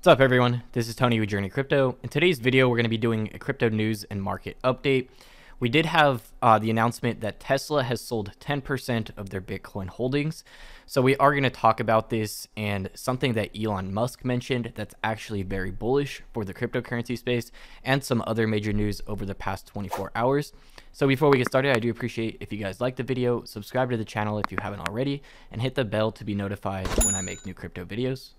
What's up, everyone? This is Tony with JRNYcrypto. In today's video, we're going to be doing a crypto news and market update. We did have the announcement that Tesla has sold 10% of their Bitcoin holdings. So we are going to talk about this and something that Elon Musk mentioned that's actually very bullish for the cryptocurrency space and some other major news over the past 24 hours. So before we get started, I do appreciate if you guys like the video, subscribe to the channel if you haven't already, and hit the bell to be notified when I make new crypto videos.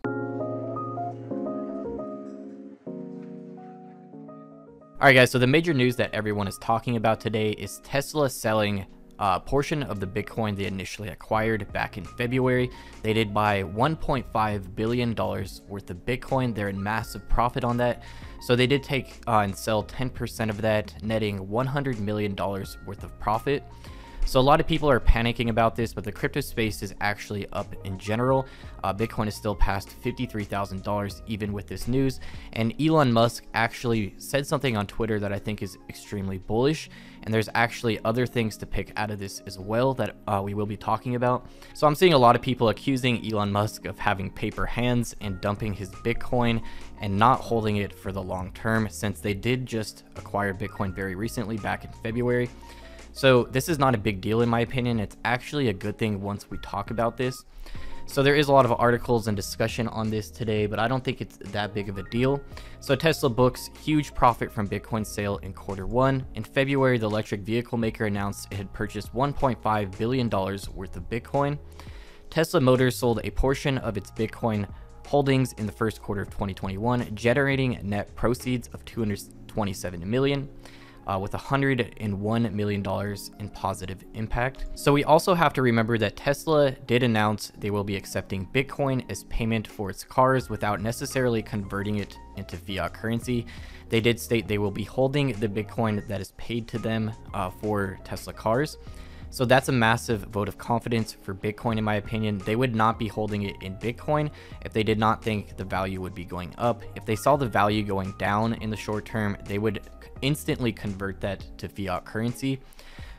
Alright guys, so the major news that everyone is talking about today is Tesla selling a portion of the Bitcoin they initially acquired back in February. They did buy $1.5 billion worth of Bitcoin. They're in massive profit on that. So they did take and sell 10% of that, netting $100 million worth of profit. So a lot of people are panicking about this, but the crypto space is actually up in general. Bitcoin is still past $53,000 even with this news. And Elon Musk actually said something on Twitter that I think is extremely bullish. And there's actually other things to pick out of this as well that we will be talking about. So I'm seeing a lot of people accusing Elon Musk of having paper hands and dumping his Bitcoin and not holding it for the long term, since they did just acquire Bitcoin very recently back in February. So this is not a big deal in my opinion. It's actually a good thing once we talk about this. So there is a lot of articles and discussion on this today, but I don't think it's that big of a deal. So Tesla books huge profit from Bitcoin sale in Q1. In February, the electric vehicle maker announced it had purchased $1.5 billion worth of Bitcoin. Tesla Motors sold a portion of its Bitcoin holdings in the first quarter of 2021, generating net proceeds of $227 million. With $101 million in positive impact. So we also have to remember that Tesla did announce they will be accepting Bitcoin as payment for its cars without necessarily converting it into fiat currency. They did state they will be holding the Bitcoin that is paid to them for Tesla cars. So that's a massive vote of confidence for Bitcoin in my opinion. They would not be holding it in Bitcoin if they did not think the value would be going up. If they saw the value going down in the short term, they would instantly convert that to fiat currency.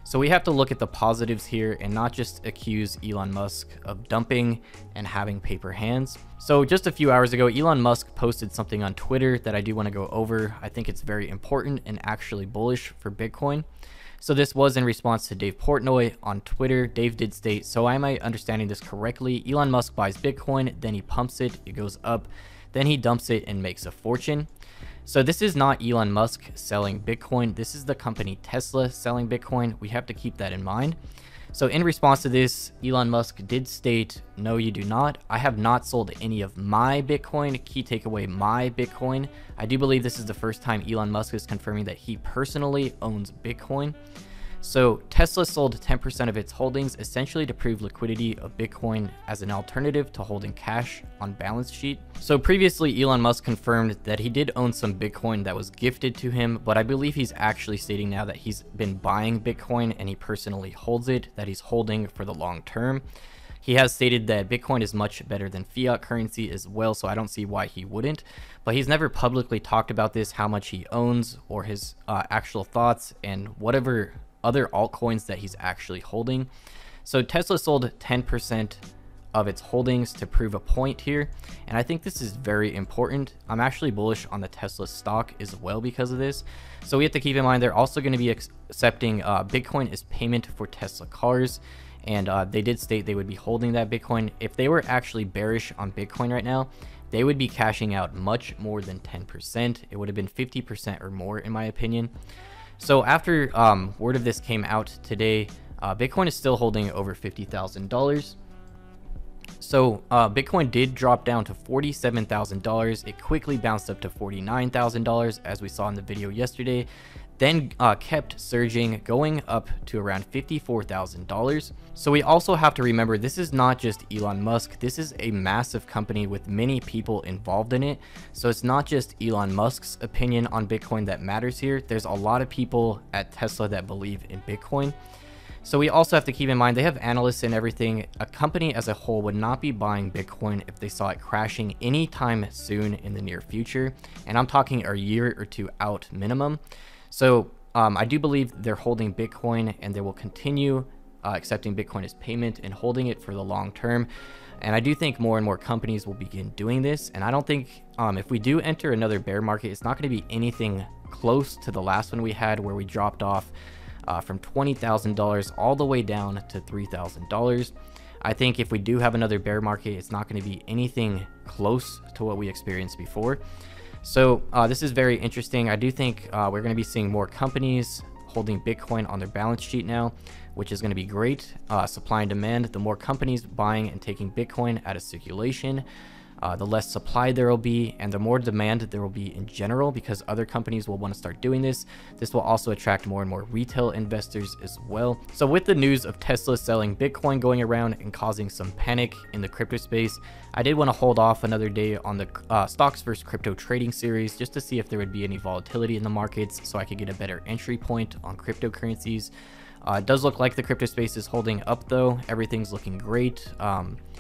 So we have to look at the positives here and not just accuse Elon Musk of dumping and having paper hands. So just a few hours ago, Elon Musk posted something on Twitter that I do want to go over. I think it's very important and actually bullish for Bitcoin. So this was in response to Dave Portnoy on Twitter. Dave did state, "So am I understanding this correctly? Elon Musk buys Bitcoin, then he pumps it, it goes up, then he dumps it and makes a fortune." So this is not Elon Musk selling Bitcoin. This is the company Tesla selling Bitcoin. We have to keep that in mind. So in response to this, Elon Musk did state, "No, you do not. I have not sold any of my Bitcoin. Key takeaway, my Bitcoin." I do believe this is the first time Elon Musk is confirming that he personally owns Bitcoin. So Tesla sold 10% of its holdings essentially to prove liquidity of Bitcoin as an alternative to holding cash on balance sheet. So previously Elon Musk confirmed that he did own some Bitcoin that was gifted to him, but I believe he's actually stating now that he's been buying Bitcoin and he personally holds it, that he's holding for the long term. He has stated that Bitcoin is much better than fiat currency as well, so I don't see why he wouldn't. But he's never publicly talked about this, how much he owns or his actual thoughts and whatever other altcoins that he's actually holding. So Tesla sold 10% of its holdings to prove a point here, and I think this is very important. I'm actually bullish on the Tesla stock as well because of this. So we have to keep in mind they're also going to be accepting Bitcoin as payment for Tesla cars, and they did state they would be holding that Bitcoin. If they were actually bearish on Bitcoin right now, they would be cashing out much more than 10%. It would have been 50% or more in my opinion. So after word of this came out today, Bitcoin is still holding over $50,000. So Bitcoin did drop down to $47,000. It quickly bounced up to $49,000 as we saw in the video yesterday, then kept surging, going up to around $54,000. So we also have to remember this is not just Elon Musk. This is a massive company with many people involved in it. So it's not just Elon Musk's opinion on Bitcoin that matters here. There's a lot of people at Tesla that believe in Bitcoin. So we also have to keep in mind they have analysts and everything. A company as a whole would not be buying Bitcoin if they saw it crashing anytime soon in the near future. And I'm talking a year or two out minimum. So I do believe they're holding Bitcoin and they will continue accepting Bitcoin as payment and holding it for the long term. And I do think more and more companies will begin doing this. And I don't think if we do enter another bear market, it's not going to be anything close to the last one we had, where we dropped off from $20,000 all the way down to $3,000. I think if we do have another bear market, it's not going to be anything close to what we experienced before. So this is very interesting. I do think we're going to be seeing more companies holding Bitcoin on their balance sheet now, which is going to be great. Supply and demand, the more companies buying and taking Bitcoin out of circulation, the less supply there will be, and the more demand there will be in general, because other companies will want to start doing this. This will also attract more and more retail investors as well. So with the news of Tesla selling Bitcoin going around and causing some panic in the crypto space, I did want to hold off another day on the stocks versus crypto trading series, just to see if there would be any volatility in the markets, so I could get a better entry point on cryptocurrencies. It does look like the crypto space is holding up though. Everything's looking great.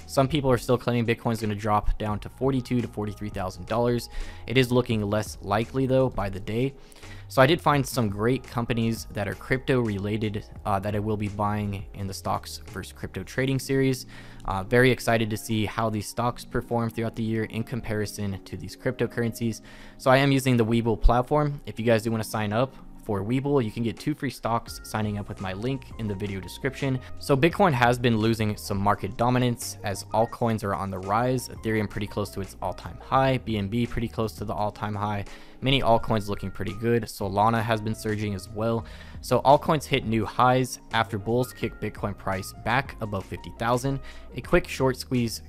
Some people are still claiming Bitcoin is going to drop down to $42,000 to $43,000. It is looking less likely though by the day. So I did find some great companies that are crypto related that I will be buying in the stocks versus crypto trading series. Very excited to see how these stocks perform throughout the year in comparison to these cryptocurrencies. So I am using the Webull platform. If you guys do want to sign up for Webull, you can get 2 free stocks signing up with my link in the video description. So Bitcoin has been losing some market dominance as altcoins are on the rise. Ethereum pretty close to its all-time high, BNB pretty close to the all-time high. Many altcoins looking pretty good. Solana has been surging as well. So altcoins hit new highs after bulls kicked Bitcoin price back above 50,000. A quick short squeeze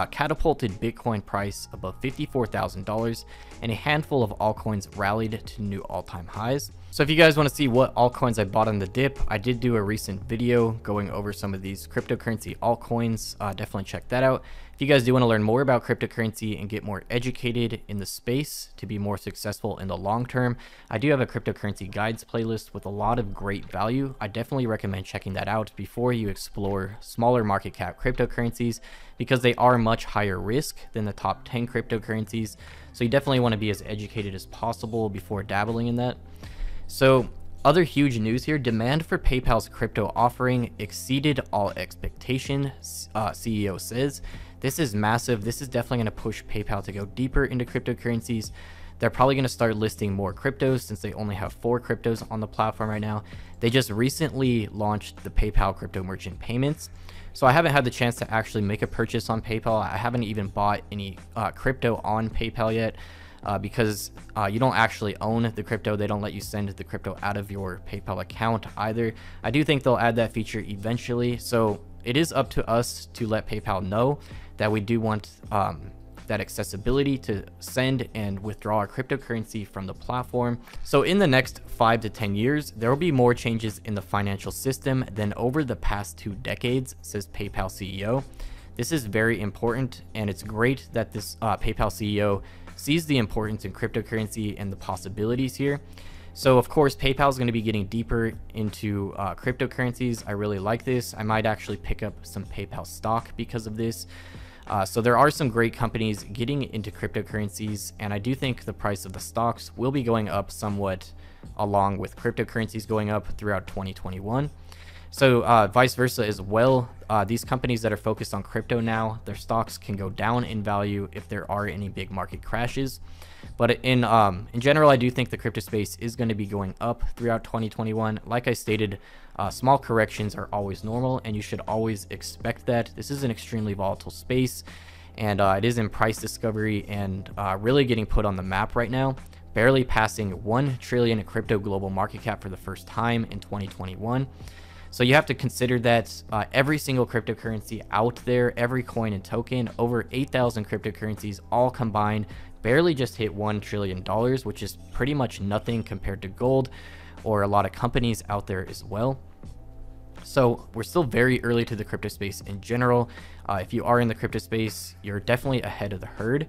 catapulted Bitcoin price above $54,000, and a handful of altcoins rallied to new all-time highs. So if you guys want to see what altcoins I bought on the dip, I did do a recent video going over some of these cryptocurrency altcoins. Definitely check that out. If you guys do want to learn more about cryptocurrency and get more educated in the space to be more successful in the long term, I do have a cryptocurrency guides playlist with a lot of great value. I definitely recommend checking that out before you explore smaller market cap cryptocurrencies, because they are much higher risk than the top 10 cryptocurrencies. So you definitely want to be as educated as possible before dabbling in that. So other huge news here, demand for PayPal's crypto offering exceeded all expectation, CEO says. This is massive. This is definitely going to push PayPal to go deeper into cryptocurrencies. They're probably going to start listing more cryptos since they only have 4 cryptos on the platform right now. They just recently launched the PayPal crypto merchant payments. So I haven't had the chance to actually make a purchase on PayPal. I haven't even bought any crypto on PayPal yet. Because you don't actually own the crypto. They don't let you send the crypto out of your PayPal account either. I do think they'll add that feature eventually. So it is up to us to let PayPal know that we do want that accessibility to send and withdraw our cryptocurrency from the platform. So in the next 5 to 10 years, there will be more changes in the financial system than over the past 2 decades, says PayPal CEO. This is very important, and it's great that this PayPal CEO sees the importance in cryptocurrency and the possibilities here. So of course, PayPal is going to be getting deeper into cryptocurrencies. I really like this. I might actually pick up some PayPal stock because of this. So there are some great companies getting into cryptocurrencies, and I do think the price of the stocks will be going up somewhat along with cryptocurrencies going up throughout 2021. So vice versa as well. These companies that are focused on crypto now, their stocks can go down in value if there are any big market crashes. But in general, I do think the crypto space is going to be going up throughout 2021. Like I stated, small corrections are always normal, and you should always expect that. This is an extremely volatile space, and it is in price discovery and really getting put on the map right now. Barely passing 1 trillion in crypto global market cap for the first time in 2021. So you have to consider that every single cryptocurrency out there, every coin and token, over 8,000 cryptocurrencies all combined, barely just hit $1 trillion, which is pretty much nothing compared to gold or a lot of companies out there as well. So we're still very early to the crypto space in general. If you are in the crypto space, you're definitely ahead of the herd.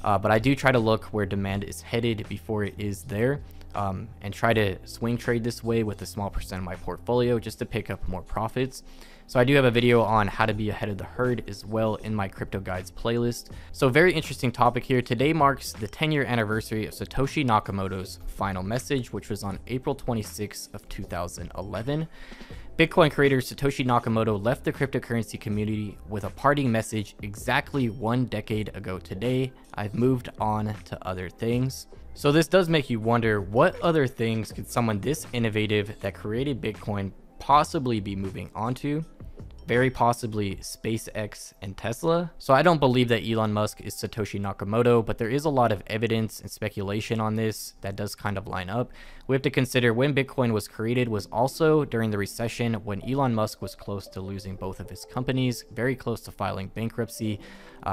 But I do try to look where demand is headed before it is there. And try to swing trade this way with a small percent of my portfolio just to pick up more profits. So I do have a video on how to be ahead of the herd as well in my crypto guides playlist. So very interesting topic here. Today marks the 10-year anniversary of Satoshi Nakamoto's final message, which was on April 26th of 2011. Bitcoin creator Satoshi Nakamoto left the cryptocurrency community with a parting message exactly 1 decade ago today. I've moved on to other things. So this does make you wonder, what other things could someone this innovative that created Bitcoin possibly be moving on to? Very possibly SpaceX and Tesla. So I don't believe that Elon Musk is Satoshi Nakamoto, but there is a lot of evidence and speculation on this that does kind of line up. We have to consider when Bitcoin was created was also during the recession, when Elon Musk was close to losing both of his companies, very close to filing bankruptcy,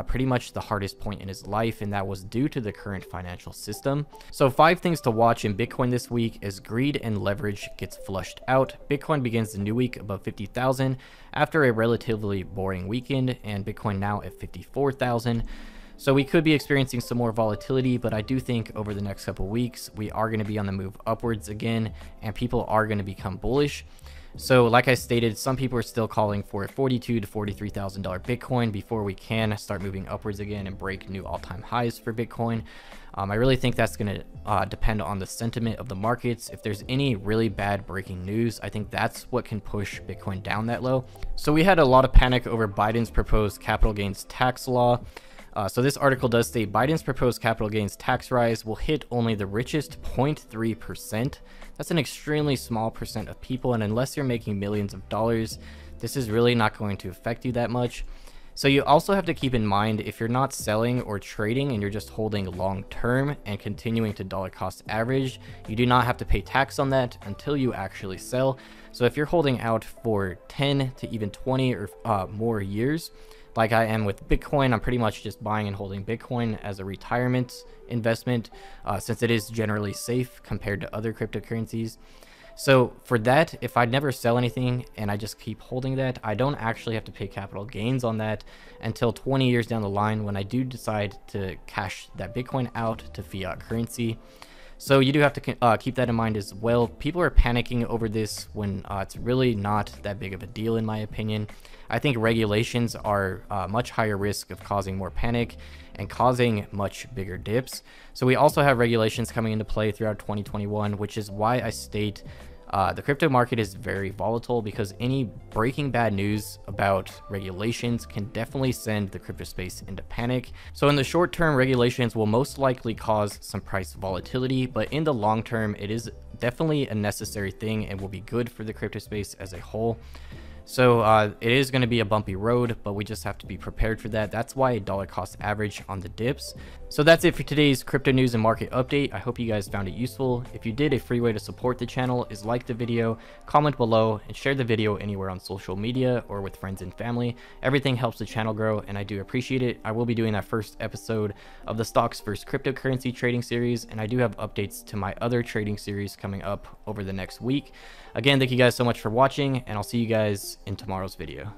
pretty much the hardest point in his life, and that was due to the current financial system. So 5 things to watch in Bitcoin this week as greed and leverage gets flushed out. Bitcoin begins the new week above 50,000 after a relatively boring weekend, and Bitcoin now at 54,000. So we could be experiencing some more volatility, but I do think over the next couple weeks, we are going to be on the move upwards again, and people are going to become bullish. So like I stated, some people are still calling for a $42,000 to $43,000 Bitcoin before we can start moving upwards again and break new all-time highs for Bitcoin. I really think that's going to depend on the sentiment of the markets. If there's any really bad breaking news, I think that's what can push Bitcoin down that low. So we had a lot of panic over Biden's proposed capital gains tax law. So this article does state Biden's proposed capital gains tax rise will hit only the richest 0.3%. That's an extremely small percent of people, and unless you're making millions of dollars, this is really not going to affect you that much. So you also have to keep in mind, if you're not selling or trading and you're just holding long term and continuing to dollar cost average, you do not have to pay tax on that until you actually sell. So if you're holding out for 10 to even 20 or more years, like I am with Bitcoin, I'm pretty much just buying and holding Bitcoin as a retirement investment, since it is generally safe compared to other cryptocurrencies. So for that, if I never sell anything and I just keep holding that, I don't actually have to pay capital gains on that until 20 years down the line when I do decide to cash that Bitcoin out to fiat currency. So you do have to keep that in mind as well. People are panicking over this when it's really not that big of a deal, in my opinion. I think regulations are much higher risk of causing more panic and causing much bigger dips. So we also have regulations coming into play throughout 2021, which is why I state the crypto market is very volatile, because any breaking bad news about regulations can definitely send the crypto space into panic. So in the short term, regulations will most likely cause some price volatility, but in the long term, it is definitely a necessary thing and will be good for the crypto space as a whole. So it is going to be a bumpy road, but we just have to be prepared for that. That's why a dollar cost average on the dips. So that's it for today's crypto news and market update. I hope you guys found it useful. If you did, a free way to support the channel is like the video, comment below, and share the video anywhere on social media or with friends and family. Everything helps the channel grow, and I do appreciate it. I will be doing that first episode of the Stocks First Cryptocurrency trading series, and I do have updates to my other trading series coming up over the next week. Again, thank you guys so much for watching, and I'll see you guys in tomorrow's video.